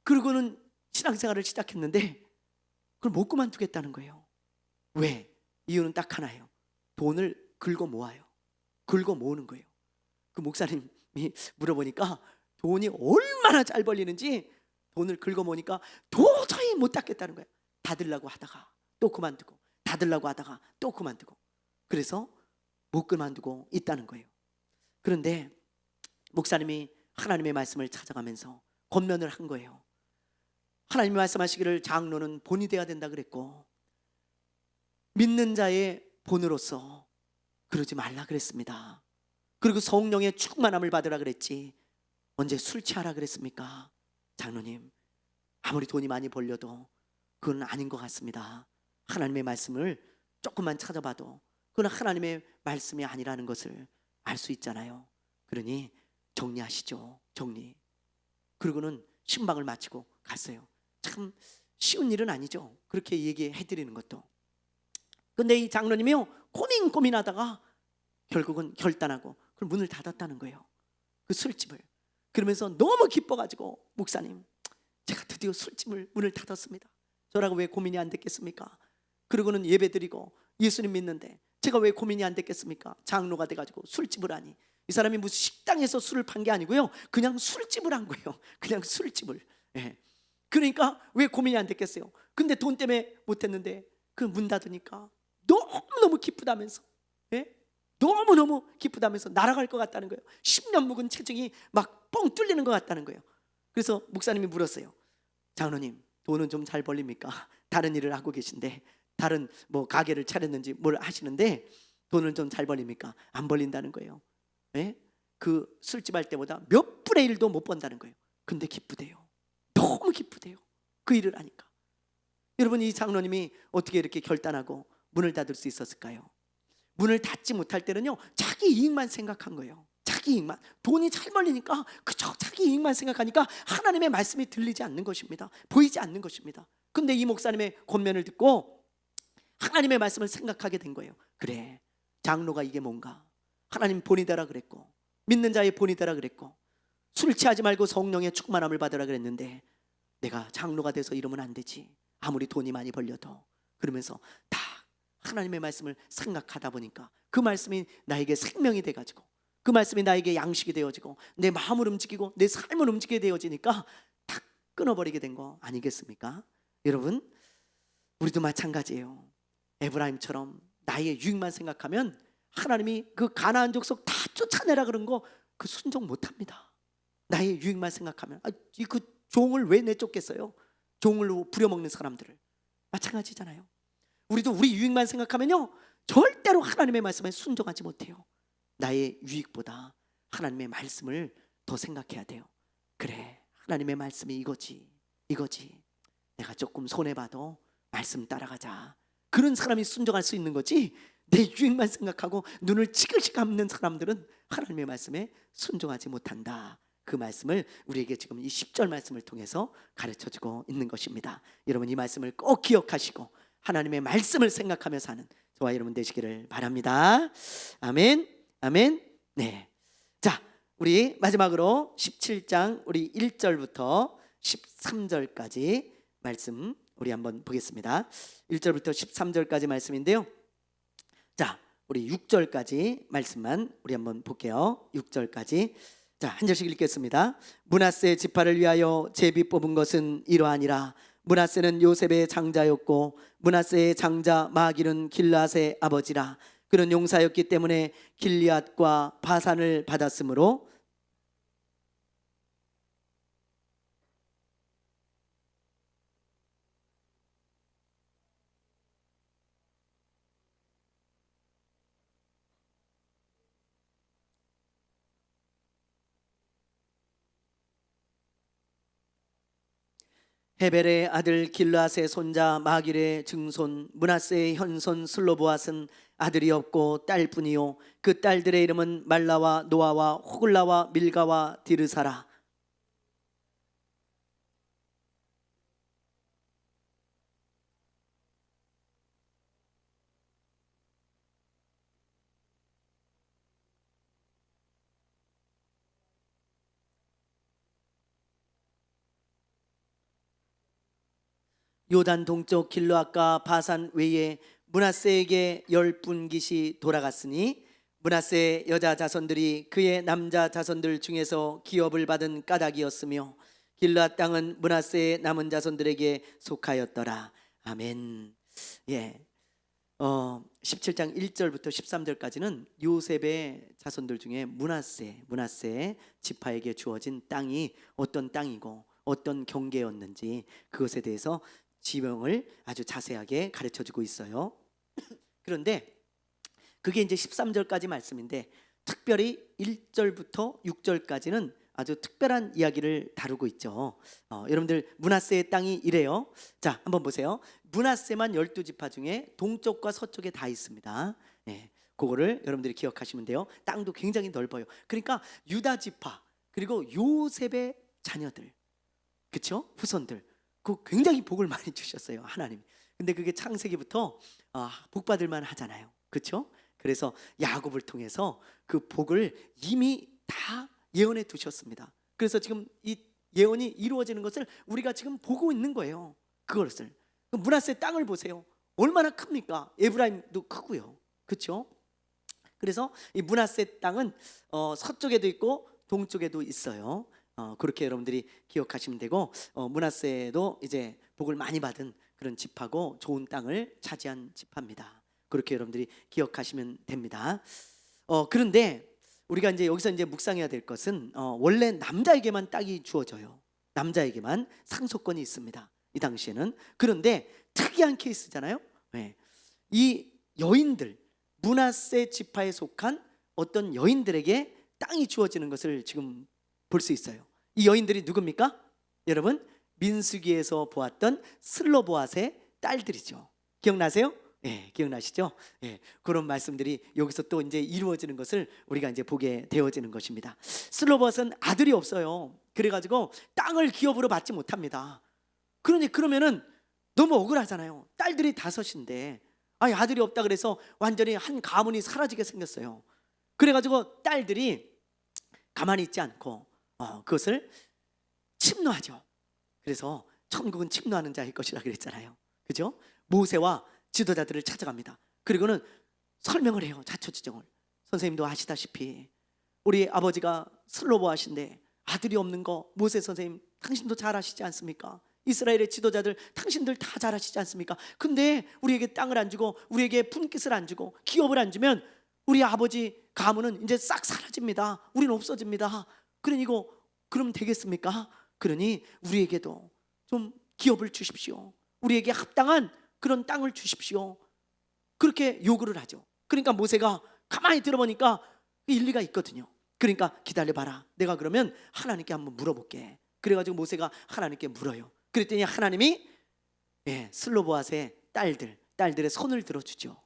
그러고는 신앙생활을 시작했는데 그걸 못 그만두겠다는 거예요. 왜? 이유는 딱 하나예요. 돈을 긁어 모아요. 긁어 모으는 거예요. 그 목사님이 물어보니까 돈이 얼마나 잘 벌리는지 돈을 긁어 모으니까 도저히 못 닦겠다는 거예요. 닫으려고 하다가 또 그만두고, 닫으려고 하다가 또 그만두고. 그래서 못 그만두고 있다는 거예요. 그런데 목사님이 하나님의 말씀을 찾아가면서 권면을 한 거예요. 하나님이 말씀하시기를 장로는 본이 돼야 된다 그랬고 믿는 자의 본으로서 그러지 말라 그랬습니다. 그리고 성령의 충만함을 받으라 그랬지 언제 술 취하라 그랬습니까? 장로님, 아무리 돈이 많이 벌려도 그건 아닌 것 같습니다. 하나님의 말씀을 조금만 찾아봐도 그건 하나님의 말씀이 아니라는 것을 알 수 있잖아요. 그러니 정리하시죠. 정리. 그리고는 신방을 마치고 갔어요. 참 쉬운 일은 아니죠. 그렇게 얘기해 드리는 것도. 근데 이 장로님이요, 고민하다가 결국은 결단하고 그 문을 닫았다는 거예요. 그 술집을. 그러면서 너무 기뻐가지고, 목사님, 제가 드디어 술집을 문을 닫았습니다. 저라고 왜 고민이 안 됐겠습니까? 그러고는 예배드리고 예수님 믿는데 제가 왜 고민이 안 됐겠습니까? 장로가 돼가지고 술집을 하니. 이 사람이 무슨 식당에서 술을 판 게 아니고요, 그냥 술집을 한 거예요. 그냥 술집을. 그러니까 왜 고민이 안 됐겠어요? 근데 돈 때문에 못했는데 그 문 닫으니까 너무너무 기쁘다면서, 너무너무 기쁘다면서 날아갈 것 같다는 거예요. 10년 묵은 체증이 막 뻥 뚫리는 것 같다는 거예요. 그래서 목사님이 물었어요. 장로님, 돈은 좀 잘 벌립니까? 다른 일을 하고 계신데, 다른 뭐 가게를 차렸는지 뭘 하시는데 돈을 좀 잘 벌립니까? 안 벌린다는 거예요. 그 술집 할 때보다 몇 분의 1도 못 번다는 거예요. 근데 기쁘대요. 너무 기쁘대요. 그 일을 하니까. 여러분, 이 장로님이 어떻게 이렇게 결단하고 문을 닫을 수 있었을까요? 문을 닫지 못할 때는요, 자기 이익만 생각한 거예요. 자기 이익만. 돈이 잘 벌리니까 그저 자기 이익만 생각하니까 하나님의 말씀이 들리지 않는 것입니다. 보이지 않는 것입니다. 근데 이 목사님의 권면을 듣고 하나님의 말씀을 생각하게 된 거예요. 그래, 장로가 이게 뭔가, 하나님 본이다라 그랬고, 믿는 자의 본이다라 그랬고, 술 취하지 말고 성령의 충만함을 받으라 그랬는데 내가 장로가 돼서 이러면 안 되지, 아무리 돈이 많이 벌려도. 그러면서 다 하나님의 말씀을 생각하다 보니까 그 말씀이 나에게 생명이 돼가지고, 그 말씀이 나에게 양식이 되어지고, 내 마음을 움직이고 내 삶을 움직이게 되어지니까 다 끊어버리게 된 거 아니겠습니까? 여러분, 우리도 마찬가지예요. 에브라임처럼 나의 유익만 생각하면 하나님이 그 가나안 족속 다 쫓아내라 그런 거 그 순종 못합니다. 나의 유익만 생각하면, 그 종을 왜 내쫓겠어요? 종을 부려먹는 사람들을. 마찬가지잖아요. 우리도 우리 유익만 생각하면요, 절대로 하나님의 말씀에 순종하지 못해요. 나의 유익보다 하나님의 말씀을 더 생각해야 돼요. 그래, 하나님의 말씀이 이거지. 내가 조금 손해봐도 말씀 따라가자. 그런 사람이 순종할 수 있는 거지, 내 유익만 생각하고 눈을 지그시 감는 사람들은 하나님의 말씀에 순종하지 못한다. 그 말씀을 우리에게 지금 이 10절 말씀을 통해서 가르쳐주고 있는 것입니다. 여러분, 이 말씀을 꼭 기억하시고 하나님의 말씀을 생각하며 사는 저와 여러분 되시기를 바랍니다. 아멘, 아멘. 네. 자, 우리 마지막으로 17장 우리 1절부터 13절까지 말씀 우리 한번 보겠습니다. 1절부터 13절까지 말씀인데요. 자, 우리 6절까지 말씀만 우리 한번 볼게요. 6절까지. 자, 한 절씩 읽겠습니다. 므낫세 지파를 위하여 제비 뽑은 것은 이러하니라. 므낫세는 요셉의 장자였고 므낫세의 장자 마길은 길앗의 아버지라. 그는 용사였기 때문에 길리앗과 바산을 받았으므로 헤벨의 아들 길앗의 손자 마길의 증손 므낫세의 현손 슬로보앗은 아들이 없고 딸뿐이요 그 딸들의 이름은 말라와 노아와 호글라와 밀가와 디르사라. 요단 동쪽 길르앗과 바산 외에 므낫세에게 10분깃이 돌아갔으니 므낫세의 여자 자손들이 그의 남자 자손들 중에서 기업을 받은 까닭이었으며 길르앗 땅은 므낫세의 남은 자손들에게 속하였더라. 아멘. 예. 17장 1절부터 13절까지는 요셉의 자손들 중에 므낫세 지파에게 주어진 땅이 어떤 땅이고 어떤 경계였는지 그것에 대해서 지명을 아주 자세하게 가르쳐주고 있어요. 그런데 그게 이제 13절까지 말씀인데 특별히 1절부터 6절까지는 아주 특별한 이야기를 다루고 있죠. 여러분들 므낫세의 땅이 이래요. 자, 한번 보세요. 므낫세만 12지파 중에 동쪽과 서쪽에 다 있습니다. 네, 그거를 여러분들이 기억하시면 돼요. 땅도 굉장히 넓어요. 그러니까 유다 지파 그리고 요셉의 자녀들, 그렇죠? 후손들, 그 굉장히 복을 많이 주셨어요, 하나님. 근데 그게 창세기부터 복받을만 하잖아요, 그렇죠? 그래서 야곱을 통해서 그 복을 이미 다 예언해 두셨습니다. 그래서 지금 이 예언이 이루어지는 것을 우리가 지금 보고 있는 거예요. 그것을 므낫세 땅을 보세요. 얼마나 큽니까? 에브라임도 크고요, 그렇죠? 그래서 이 므낫세 땅은 서쪽에도 있고 동쪽에도 있어요. 그렇게 여러분들이 기억하시면 되고, 므낫세도 이제 복을 많이 받은 그런 지파고 좋은 땅을 차지한 지파입니다. 그렇게 여러분들이 기억하시면 됩니다. 그런데 우리가 이제 여기서 이제 묵상해야 될 것은 원래 남자에게만 땅이 주어져요. 남자에게만 상속권이 있습니다, 이 당시에는. 그런데 특이한 케이스잖아요. 네. 이 여인들, 므낫세 지파에 속한 어떤 여인들에게 땅이 주어지는 것을 지금 볼 수 있어요. 이 여인들이 누굽니까? 여러분, 민수기에서 보았던 슬로보앗의 딸들이죠. 기억나세요? 예, 기억나시죠? 예, 그런 말씀들이 여기서 또 이제 이루어지는 것을 우리가 이제 보게 되어지는 것입니다. 슬로보앗은 아들이 없어요. 그래가지고 땅을 기업으로 받지 못합니다. 그러면은 너무 억울하잖아요. 딸들이 5인데 아니 아들이 없다 그래서 완전히 한 가문이 사라지게 생겼어요. 그래가지고 딸들이 가만히 있지 않고 그것을 침노하죠. 그래서 천국은 침노하는 자일 것이라 그랬잖아요. 그죠? 모세와 지도자들을 찾아갑니다. 그리고는 설명을 해요. 자초지종을. 선생님도 아시다시피 우리 아버지가 슬로보아신데 아들이 없는 거 모세 선생님 당신도 잘 아시지 않습니까? 이스라엘의 지도자들 당신들 다 잘 아시지 않습니까? 근데 우리에게 땅을 안 주고 우리에게 분깃을 안 주고 기업을 안 주면 우리 아버지 가문은 이제 싹 사라집니다. 우리는 없어집니다. 그러니 이거 그럼 되겠습니까? 그러니 우리에게도 좀 기업을 주십시오. 우리에게 합당한 그런 땅을 주십시오. 그렇게 요구를 하죠. 그러니까 모세가 가만히 들어보니까 일리가 있거든요. 그러니까 기다려봐라. 내가 그러면 하나님께 한번 물어볼게. 그래가지고 모세가 하나님께 물어요. 그랬더니 하나님이 슬로보앗의 딸들의 손을 들어주죠.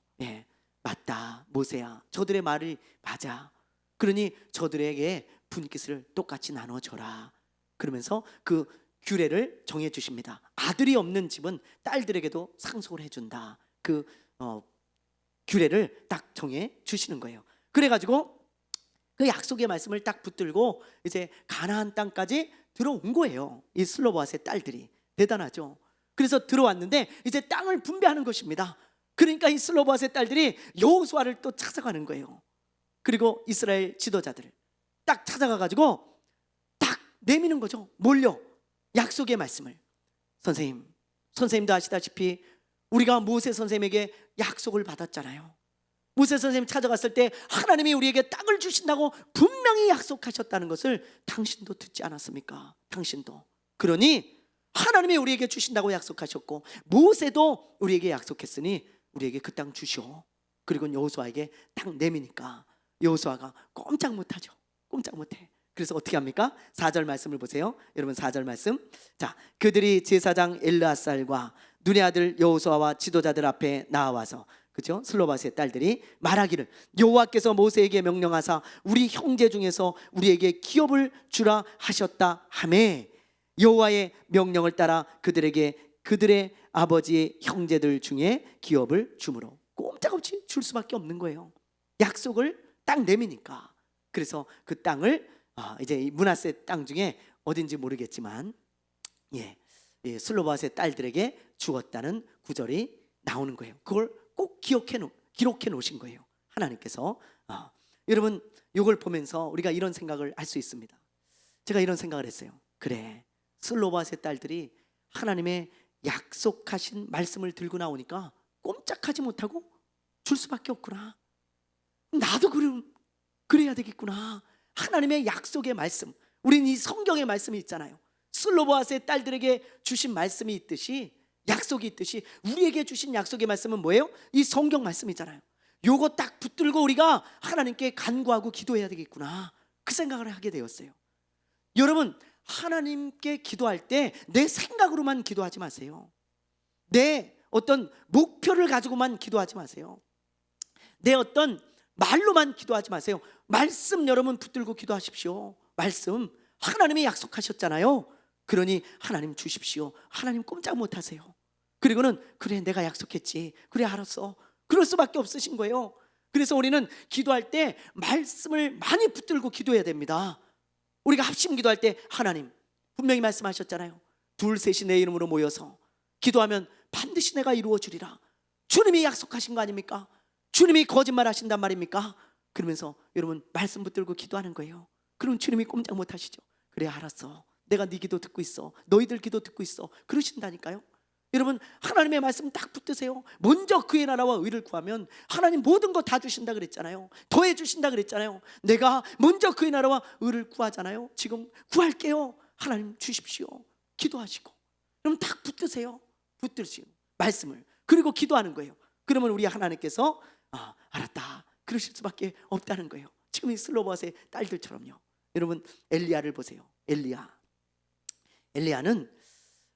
맞다 모세야, 저들의 말이 맞아. 그러니 저들에게 분깃을 똑같이 나눠줘라. 그러면서 그 규례를 정해 주십니다. 아들이 없는 집은 딸들에게도 상속을 해준다. 그 규례를 딱 정해 주시는 거예요. 그래가지고 그 약속의 말씀을 딱 붙들고 이제 가나안 땅까지 들어온 거예요. 이 슬로보앗의 딸들이 대단하죠. 그래서 들어왔는데 이제 땅을 분배하는 것입니다. 그러니까 이 슬로보앗의 딸들이 여호수아를 또 찾아가는 거예요. 그리고 이스라엘 지도자들을 딱 찾아가가지고 딱 내미는 거죠. 몰려 약속의 말씀을. 선생님도 아시다시피 우리가 모세 선생님에게 약속을 받았잖아요. 모세 선생님 찾아갔을 때 하나님이 우리에게 땅을 주신다고 분명히 약속하셨다는 것을 당신도 듣지 않았습니까? 당신도. 그러니 하나님이 우리에게 주신다고 약속하셨고 모세도 우리에게 약속했으니 우리에게 그 땅 주시오. 그리고 여호수아에게 땅 내미니까 여호수아가 꼼짝 못하죠. 꼼짝 못해. 그래서 어떻게 합니까? 4절 말씀을 보세요. 여러분 4절 말씀. 자, 그들이 제사장 엘르아살과 눈의 아들 여호수아와 지도자들 앞에 나와서, 그죠? 슬로바스의 딸들이 말하기를 여호와께서 모세에게 명령하사 우리 형제 중에서 우리에게 기업을 주라 하셨다 하매 여호와의 명령을 따라 그들에게 그들의 아버지의 형제들 중에 기업을 주므로 꼼짝없이 줄 수밖에 없는 거예요. 약속을 딱 내미니까. 그래서 그 땅을 이제 므낫세 땅 중에 어딘지 모르겠지만 슬로바스의 딸들에게 주었다는 구절이 나오는 거예요. 그걸 꼭 기록해 놓으신 거예요. 하나님께서. 여러분 이걸 보면서 우리가 이런 생각을 할 수 있습니다. 제가 이런 생각을 했어요. 그래, 슬로바스의 딸들이 하나님의 약속하신 말씀을 들고 나오니까 꼼짝하지 못하고 줄 수밖에 없구나. 나도 그래야 되겠구나. 하나님의 약속의 말씀, 우리는 이 성경의 말씀이 있잖아요. 슬로보아스의 딸들에게 주신 말씀이 있듯이, 약속이 있듯이 우리에게 주신 약속의 말씀은 뭐예요? 이 성경 말씀이잖아요. 요거 딱 붙들고 우리가 하나님께 간구하고 기도해야 되겠구나, 그 생각을 하게 되었어요. 여러분, 하나님께 기도할 때 내 생각으로만 기도하지 마세요. 내 어떤 목표를 가지고만 기도하지 마세요. 내 어떤 말로만 기도하지 마세요. 말씀 여러분 붙들고 기도하십시오. 말씀, 하나님이 약속하셨잖아요. 그러니 하나님 주십시오. 하나님 꼼짝 못하세요. 그리고는 그래, 내가 약속했지, 그래 알았어, 그럴 수밖에 없으신 거예요. 그래서 우리는 기도할 때 말씀을 많이 붙들고 기도해야 됩니다. 우리가 합심 기도할 때 하나님 분명히 말씀하셨잖아요. 둘 셋이 내 이름으로 모여서 기도하면 반드시 내가 이루어 주리라. 주님이 약속하신 거 아닙니까? 주님이 거짓말 하신단 말입니까? 그러면서 여러분 말씀 붙들고 기도하는 거예요. 그럼 주님이 꼼짝 못 하시죠. 그래 알았어, 내가 네 기도 듣고 있어, 너희들 기도 듣고 있어, 그러신다니까요. 여러분 하나님의 말씀 딱 붙드세요. 먼저 그의 나라와 의를 구하면 하나님 모든 거 다 주신다 그랬잖아요. 더해 주신다 그랬잖아요. 내가 먼저 그의 나라와 의를 구하잖아요. 지금 구할게요. 하나님 주십시오. 기도하시고 그럼 딱 붙드세요. 붙드시고 말씀을, 그리고 기도하는 거예요. 그러면 우리 하나님께서 알았다, 그러실 수밖에 없다는 거예요. 지금 이 슬로바스의 딸들처럼요. 여러분 엘리야를 보세요. 엘리야는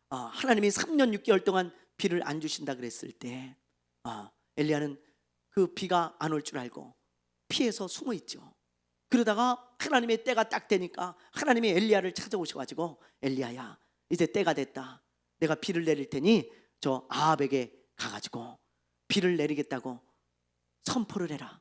하나님이 3년 6개월 동안 비를 안 주신다 그랬을 때 엘리야는 그 비가 안 올 줄 알고 피해서 숨어 있죠. 그러다가 하나님의 때가 딱 되니까 하나님이 엘리야를 찾아오셔가지고 엘리야야, 이제 때가 됐다. 내가 비를 내릴 테니 저 아합에게 가가지고 비를 내리겠다고 선포를 해라.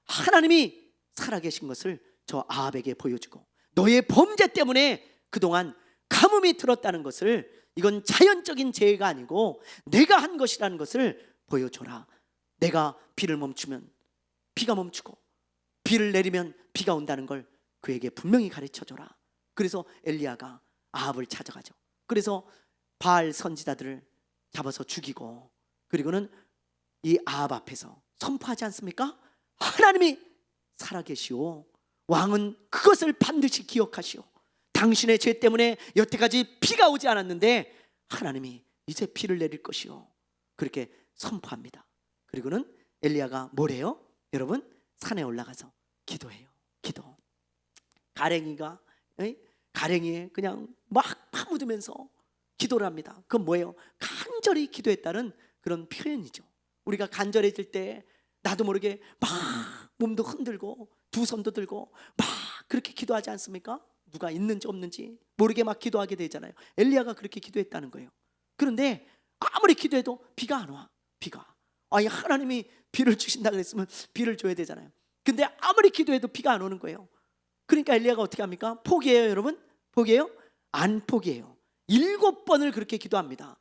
하나님이 살아계신 것을 저 아합에게 보여주고 너의 범죄 때문에 그동안 가뭄이 들었다는 것을, 이건 자연적인 재해가 아니고 내가 한 것이라는 것을 보여줘라. 내가 비를 멈추면 비가 멈추고 비를 내리면 비가 온다는 걸 그에게 분명히 가르쳐줘라. 그래서 엘리야가 아합을 찾아가죠. 그래서 바알 선지자들을 잡아서 죽이고, 그리고는 이 아합 앞에서 선포하지 않습니까? 하나님이 살아계시오. 왕은 그것을 반드시 기억하시오. 당신의 죄 때문에 여태까지 비가 오지 않았는데 하나님이 이제 비를 내릴 것이오. 그렇게 선포합니다. 그리고는 엘리야가 뭐래요? 여러분, 산에 올라가서 기도해요. 기도. 가랭이에 그냥 막 파묻으면서 기도를 합니다. 그건 뭐예요? 간절히 기도했다는 그런 표현이죠. 우리가 간절해질 때 나도 모르게 막 몸도 흔들고 두 손도 들고 막 그렇게 기도하지 않습니까? 누가 있는지 없는지 모르게 막 기도하게 되잖아요. 엘리야가 그렇게 기도했다는 거예요. 그런데 아무리 기도해도 비가 안 와. 비가. 아니, 하나님이 비를 주신다 그랬으면 비를 줘야 되잖아요. 근데 아무리 기도해도 비가 안 오는 거예요. 그러니까 엘리야가 어떻게 합니까? 포기해요, 여러분? 포기해요? 안 포기해요. 7번을 그렇게 기도합니다.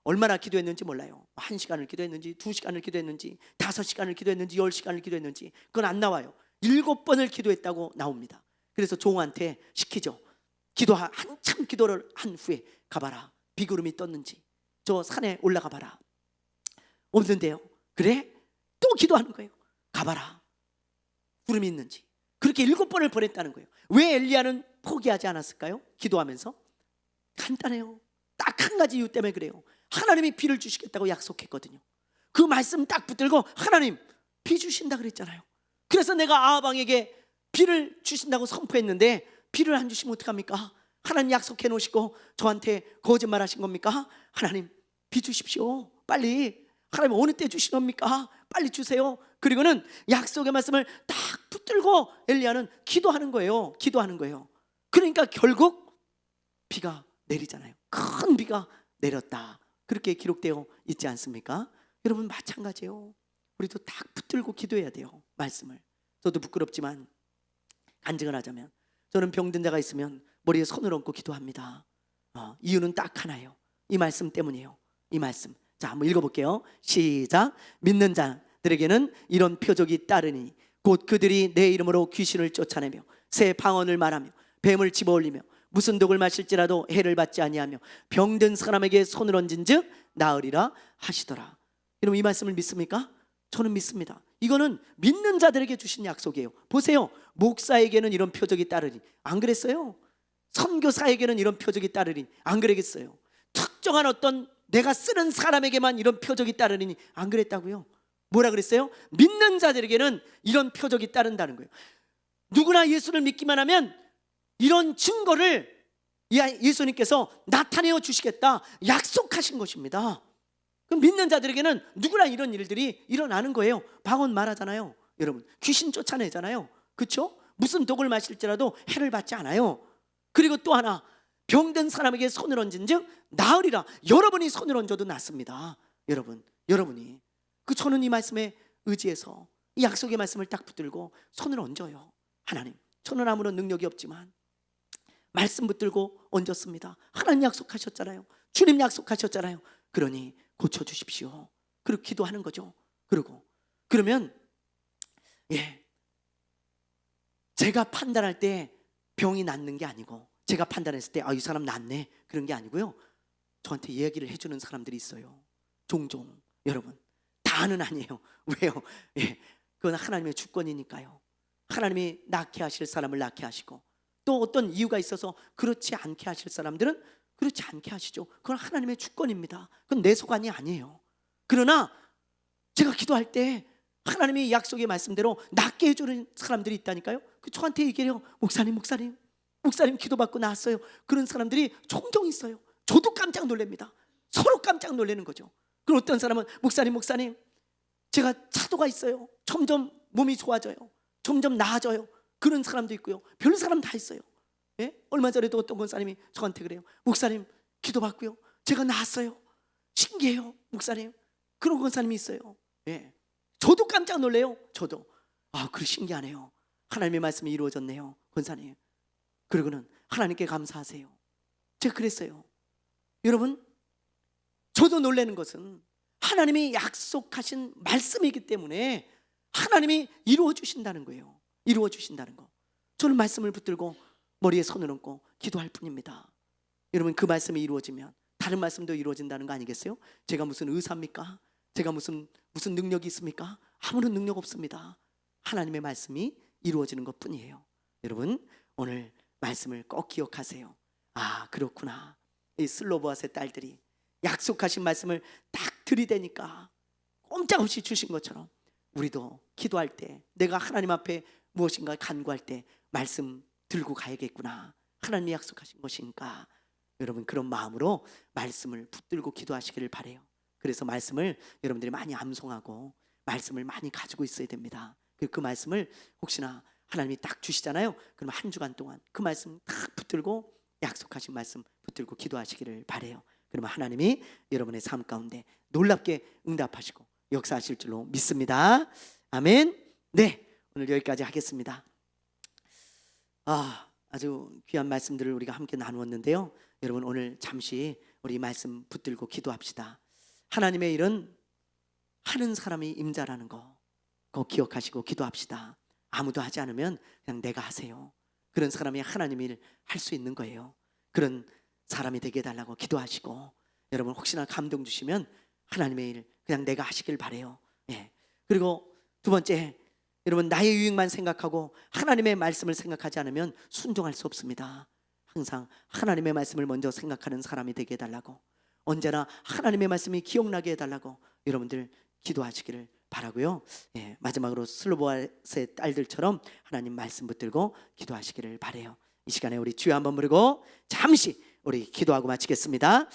얼마나 기도했는지 몰라요. 1시간을 기도했는지 2시간을 기도했는지 5시간을 기도했는지 10시간을 기도했는지 그건 안 나와요. 7번을 기도했다고 나옵니다. 그래서 종한테 시키죠. 한참 기도를 한 후에 가봐라. 비구름이 떴는지 저 산에 올라가 봐라. 없는데요. 그래? 또 기도하는 거예요. 가봐라. 구름이 있는지. 그렇게 7번을 보냈다는 거예요. 왜 엘리야는 포기하지 않았을까요? 기도하면서. 간단해요. 딱 한 가지 이유 때문에 그래요. 하나님이 비를 주시겠다고 약속했거든요. 그 말씀 딱 붙들고 하나님 비 주신다 그랬잖아요. 그래서 내가 아합 왕에게 비를 주신다고 선포했는데 비를 안 주시면 어떡합니까? 하나님 약속해 놓으시고 저한테 거짓말 하신 겁니까? 하나님 비 주십시오. 빨리. 하나님 어느 때 주시는 겁니까? 빨리 주세요. 그리고는 약속의 말씀을 딱 붙들고 엘리야는 기도하는 거예요. 기도하는 거예요. 그러니까 결국 비가 내리잖아요. 큰 비가 내렸다. 그렇게 기록되어 있지 않습니까? 여러분 마찬가지예요. 우리도 딱 붙들고 기도해야 돼요. 말씀을. 저도 부끄럽지만 간증을 하자면 저는 병든 자가 있으면 머리에 손을 얹고 기도합니다. 이유는 딱 하나예요. 이 말씀 때문이에요. 이 말씀. 자, 한번 읽어볼게요. 시작. 믿는 자들에게는 이런 표적이 따르니 곧 그들이 내 이름으로 귀신을 쫓아내며 새 방언을 말하며 뱀을 집어올리며 무슨 독을 마실지라도 해를 받지 아니하며 병든 사람에게 손을 얹은즉 나으리라 하시더라. 여러분 이 말씀을 믿습니까? 저는 믿습니다. 이거는 믿는 자들에게 주신 약속이에요. 보세요. 목사에게는 이런 표적이 따르니 안 그랬어요? 선교사에게는 이런 표적이 따르니 안 그러겠어요? 특정한 어떤 내가 쓰는 사람에게만 이런 표적이 따르니 안 그랬다고요? 뭐라 그랬어요? 믿는 자들에게는 이런 표적이 따른다는 거예요. 누구나 예수를 믿기만 하면 이런 증거를 예수님께서 나타내어 주시겠다 약속하신 것입니다. 그럼 믿는 자들에게는 누구나 이런 일들이 일어나는 거예요. 방언 말하잖아요. 여러분 귀신 쫓아내잖아요. 그렇죠? 무슨 독을 마실지라도 해를 받지 않아요. 그리고 또 하나 병든 사람에게 손을 얹은즉 나으리라. 여러분이 손을 얹어도 낫습니다. 여러분이 저는 이 말씀에 의지해서 이 약속의 말씀을 딱 붙들고 손을 얹어요. 하나님 저는 아무런 능력이 없지만 말씀 붙들고 얹었습니다. 하나님 약속하셨잖아요. 주님 약속하셨잖아요. 그러니 고쳐주십시오. 그리고 기도하는 거죠. 그러면 제가 판단할 때 병이 낫는 게 아니고 제가 판단했을 때 이 사람 낫네 그런 게 아니고요. 저한테 이야기를 해주는 사람들이 있어요. 종종. 여러분 다는 아니에요. 왜요? 그건 하나님의 주권이니까요. 하나님이 낫게 하실 사람을 낫게 하시고 또 어떤 이유가 있어서 그렇지 않게 하실 사람들은 그렇지 않게 하시죠. 그건 하나님의 주권입니다. 그건 내 소관이 아니에요. 그러나 제가 기도할 때 하나님의 약속의 말씀대로 낫게 해주는 사람들이 있다니까요. 저한테 얘기해요. 목사님 기도받고 나았어요. 그런 사람들이 종종 있어요. 저도 깜짝 놀랍니다. 서로 깜짝 놀라는 거죠. 그리고 어떤 사람은 목사님 제가 차도가 있어요. 점점 몸이 좋아져요. 점점 나아져요. 그런 사람도 있고요. 별 사람 다 있어요. 예? 얼마 전에도 어떤 권사님이 저한테 그래요. 목사님 기도받고요. 제가 나았어요. 신기해요. 목사님. 그런 권사님이 있어요. 예. 저도 깜짝 놀래요. 저도. 그래 신기하네요. 하나님의 말씀이 이루어졌네요. 권사님. 그리고는 하나님께 감사하세요. 제가 그랬어요. 여러분, 저도 놀라는 것은 하나님이 약속하신 말씀이기 때문에 하나님이 이루어 주신다는 거예요. 이루어 주신다는 거. 저는 말씀을 붙들고 머리에 손을 얹고 기도할 뿐입니다. 여러분, 그 말씀이 이루어지면 다른 말씀도 이루어진다는 거 아니겠어요? 제가 무슨 의사입니까? 제가 무슨 능력이 있습니까? 아무런 능력 없습니다. 하나님의 말씀이 이루어지는 것 뿐이에요. 여러분, 오늘 말씀을 꼭 기억하세요. 그렇구나. 이 슬로보아스의 딸들이 약속하신 말씀을 딱 들이대니까 꼼짝없이 주신 것처럼 우리도 기도할 때, 내가 하나님 앞에 무엇인가 간구할 때 말씀 들고 가야겠구나. 하나님이 약속하신 것인가. 여러분, 그런 마음으로 말씀을 붙들고 기도하시기를 바라요. 그래서 말씀을 여러분들이 많이 암송하고 말씀을 많이 가지고 있어야 됩니다. 그 말씀을 혹시나 하나님이 딱 주시잖아요. 그럼 한 주간 동안 그 말씀 딱 붙들고 약속하신 말씀 붙들고 기도하시기를 바라요. 그러면 하나님이 여러분의 삶 가운데 놀랍게 응답하시고 역사하실 줄로 믿습니다. 아멘. 네, 오늘 여기까지 하겠습니다. 아주 귀한 말씀들을 우리가 함께 나누었는데요. 여러분, 오늘 잠시 우리 말씀 붙들고 기도합시다. 하나님의 일은 하는 사람이 임자라는 거 꼭 기억하시고 기도합시다. 아무도 하지 않으면 그냥 내가 하세요. 그런 사람이 하나님 일 할 수 있는 거예요. 그런 사람이 되게 해달라고 기도하시고, 여러분 혹시나 감동 주시면 하나님의 일 그냥 내가 하시길 바래요. 예. 그리고 두 번째, 여러분 나의 유익만 생각하고 하나님의 말씀을 생각하지 않으면 순종할 수 없습니다. 항상 하나님의 말씀을 먼저 생각하는 사람이 되게 해달라고, 언제나 하나님의 말씀이 기억나게 해달라고 여러분들 기도하시기를 바라고요. 예, 마지막으로 슬로보아스의 딸들처럼 하나님 말씀 붙들고 기도하시기를 바라요. 이 시간에 우리 주여 한번 부르고 잠시 우리 기도하고 마치겠습니다.